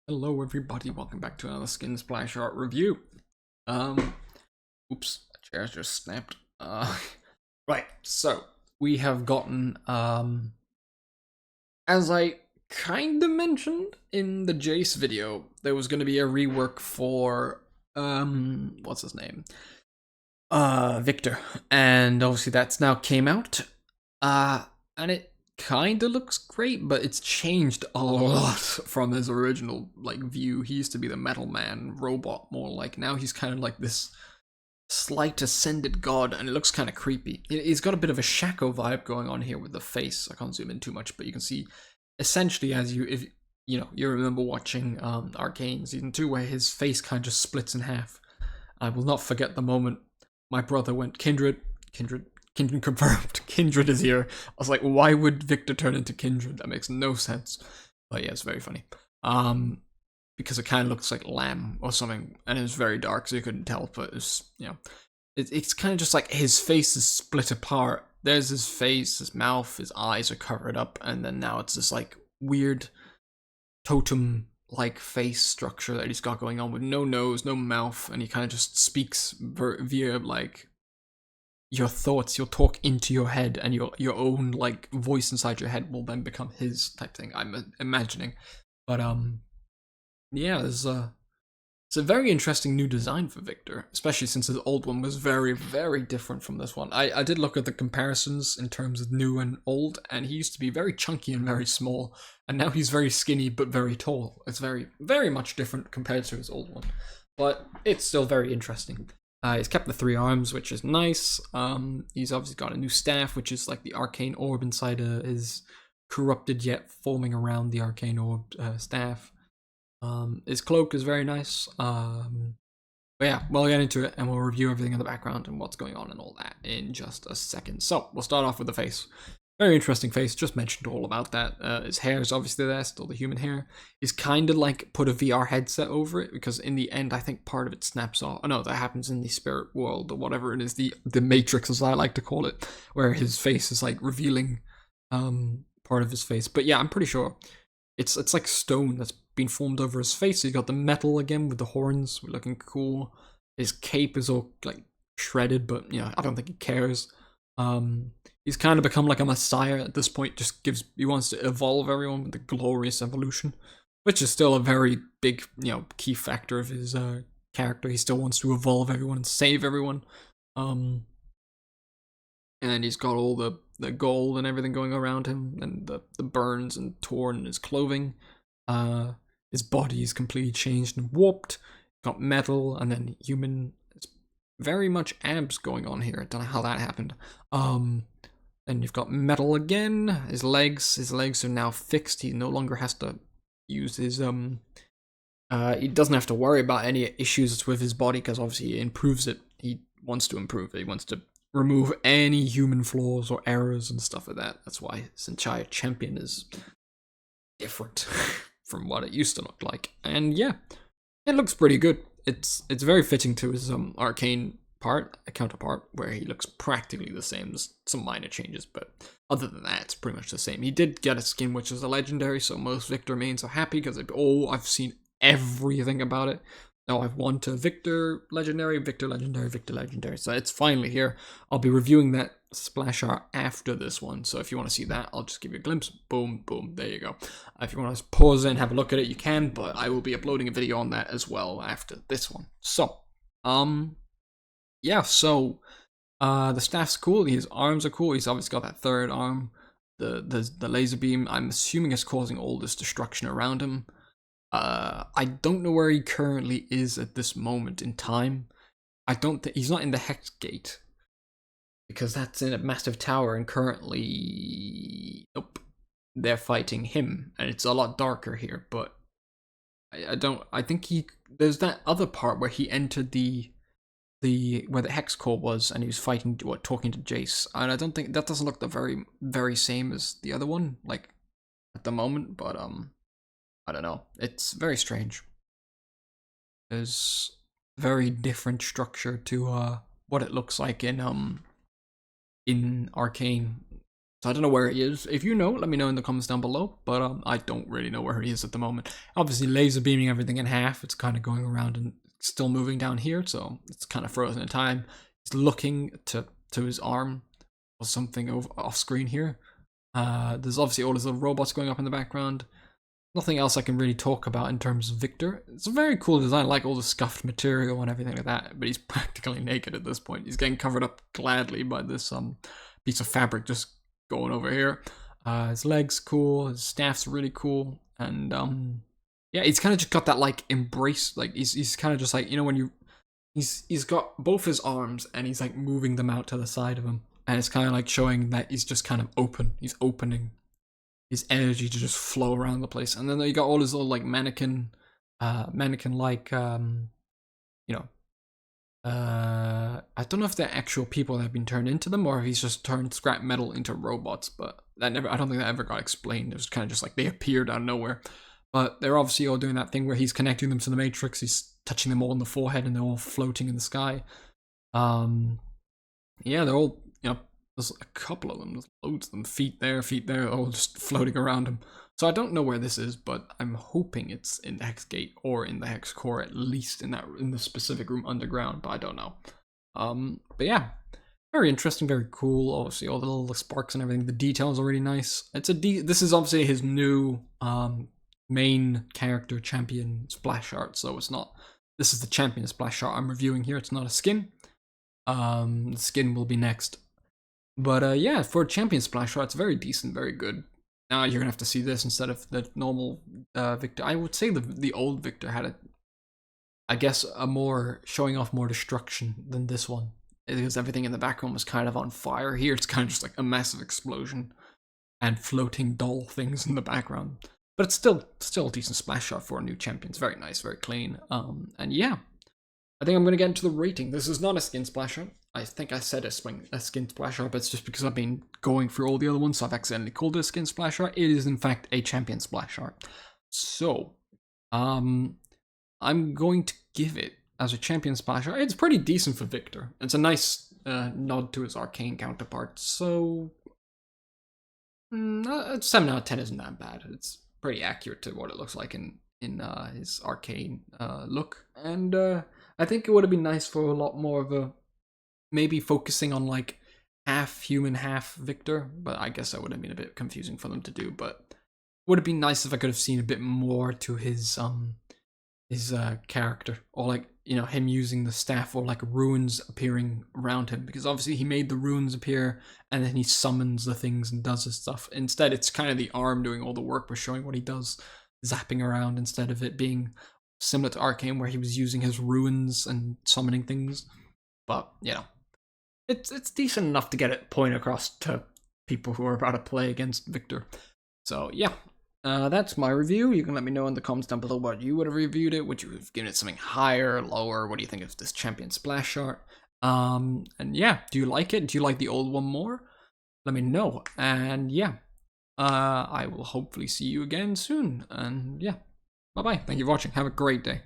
Hello everybody, welcome back to another Skin Splash Art review. Um, oops, a chair just snapped. Right, so we have gotten, as I kinda mentioned in the Jace video, there was gonna be a rework for, what's his name? Viktor. And obviously that's now came out. And it kinda looks great, but it's changed a lot from his original like view. He used to be the metal man robot, more like. Now he's kind of like this slight ascended god, and it looks kind of creepy. He's got a bit of a Shaco vibe going on here with the face. I can't zoom in too much, but you can see essentially as if you remember watching Arcane season 2 where his face kind of just splits in half. I will not forget the moment my brother went, Kindred confirmed, Kindred is here. I was like, why would Viktor turn into Kindred? That makes no sense. But yeah, it's very funny. Because it kind of looks like lamb or something, and it was very dark, so you couldn't tell. But it's kind of just like his face is split apart. There's his face, his mouth, his eyes are covered up, and then now it's this like weird totem like face structure that he's got going on with no nose, no mouth, and he kind of just speaks via like your thoughts. You'll talk into your head, and your own like voice inside your head will then become his type thing. I'm imagining, but yeah, it's a very interesting new design for Viktor, especially since his old one was very, very different from this one. I did look at the comparisons in terms of new and old, and he used to be very chunky and very small, and now he's very skinny but very tall. It's very, very much different compared to his old one, but it's still very interesting. He's kept the 3 arms, which is nice. He's obviously got a new staff, which is like the arcane orb inside his corrupted yet forming around the arcane orb staff. His cloak is very nice. But yeah, we'll get into it and we'll review everything in the background and what's going on and all that in just a second. So we'll start off with the face. Very interesting face. Just mentioned all about that. His hair is obviously there, still the human hair. He's kind of like put a VR headset over it because in the end, I think part of it snaps off. Oh no, that happens in the spirit world or whatever it is, the Matrix as I like to call it, where his face is like revealing part of his face. But yeah, I'm pretty sure it's like stone that's been formed over his face. He's got the metal again with the horns, looking cool. His cape is all like shredded, but I don't think he cares. He's kind of become like a messiah at this point. He wants to evolve everyone with the glorious evolution, which is still a very big key factor of his character. He still wants to evolve everyone and save everyone. And he's got all the gold and everything going around him, and the burns and torn in his clothing. His body is completely changed and warped. Got metal and then human. It's very much abs going on here. I don't know how that happened. Then you've got metal again. His legs are now fixed. He no longer has to use his he doesn't have to worry about any issues with his body because obviously he improves it. He wants to improve it. He wants to remove any human flaws or errors and stuff like that. That's why his entire champion is different from what it used to look like. And yeah, it looks pretty good. It's very fitting to his arcane counterpart, where he looks practically the same. There's some minor changes, but other than that, it's pretty much the same. He did get a skin which is a legendary, so most Viktor mains are happy because I've seen everything about it. Now I've won to Viktor legendary, Viktor legendary, Viktor legendary. So it's finally here. I'll be reviewing that splash art after this one. So if you want to see that, I'll just give you a glimpse. Boom, boom, there you go. If you want to pause it and have a look at it, you can, but I will be uploading a video on that as well after this one. So, yeah, so the staff's cool, his arms are cool, he's obviously got that third arm. The laser beam, I'm assuming, is causing all this destruction around him. I don't know where he currently is at this moment in time. I don't think he's not in the Hex Gate because that's in a massive tower, and currently, nope, they're fighting him, and it's a lot darker here. But I think there's that other part where he entered where the hex core was, and he was fighting, talking to Jace, and I don't think that doesn't look the very same as the other one, like at the moment, but I don't know. It's very strange. There's very different structure to what it looks like in Arcane. So I don't know where he is. If you know, let me know in the comments down below. But I don't really know where he is at the moment. Obviously, laser beaming everything in half. It's kind of going around and still moving down here, so it's kind of frozen in time. He's looking to his arm or something off screen here. There's obviously all his little robots going up in the background. Nothing else I can really talk about in terms of Viktor. It's a very cool design, I like all the scuffed material and everything like that, but he's practically naked at this point. He's getting covered up gladly by this piece of fabric just going over here. His legs cool, his staff's really cool, and yeah, he's kind of just got that like embrace, like he's kind of just like, you know, when you he's got both his arms and he's like moving them out to the side of him, and it's kind of like showing that he's just kind of open. He's opening his energy to just flow around the place. And then you got all his little like mannequin like you know, I don't know if they're actual people that have been turned into them or if he's just turned scrap metal into robots, but I don't think that ever got explained. It was kind of just like they appeared out of nowhere. But they're obviously all doing that thing where he's connecting them to the Matrix, he's touching them all in the forehead and they're all floating in the sky. Yeah, they're all, you know, there's a couple of them, there's loads of them, feet there, all just floating around him. So I don't know where this is, but I'm hoping it's in the Hex Gate or in the Hex Core, at least in the specific room underground, but I don't know. But yeah, very interesting, very cool. Obviously, all the little sparks and everything. The details are really nice. This is obviously his new main character champion splash art, so it's not. This is the champion splash art I'm reviewing here. It's not a skin. The skin will be next. But yeah, for a champion splash art, it's very decent, very good. Now you're gonna have to see this instead of the normal Viktor. I would say the old Viktor had I guess a more showing off more destruction than this one, because everything in the background was kind of on fire. Here it's kind of just like a massive explosion and floating dull things in the background. But it's still a decent splash shot for a new champion. It's very nice, very clean. And yeah, I think I'm gonna get into the rating. This is not a skin splash shot. I think I said a skin splash art, but it's just because I've been going through all the other ones, so I've accidentally called it a skin splash art. It is in fact a champion splash art. So, I'm going to give it as a champion splash art. It's pretty decent for Viktor. It's a nice nod to his arcane counterpart. So, 7 out of 10 isn't that bad. It's pretty accurate to what it looks like in his arcane look, and I think it would have been nice for a lot more of a, maybe focusing on like half human, half Viktor, but I guess that would have been a bit confusing for them to do. But it would have been nice if I could have seen a bit more to his character, or like, you know, him using the staff, or like runes appearing around him, because obviously he made the runes appear and then he summons the things and does his stuff. Instead, it's kind of the arm doing all the work, but showing what he does, zapping around, instead of it being similar to Arcane where he was using his runes and summoning things. But, you know, it's decent enough to get it point across to people who are about to play against Viktor. So yeah, that's my review. You can let me know in the comments down below what you would have reviewed it. Would you have given it something higher, lower? What do you think of this champion splash art? And yeah, do you like it? Do you like the old one more? Let me know. And yeah, I will hopefully see you again soon. And yeah, bye bye. Thank you for watching. Have a great day.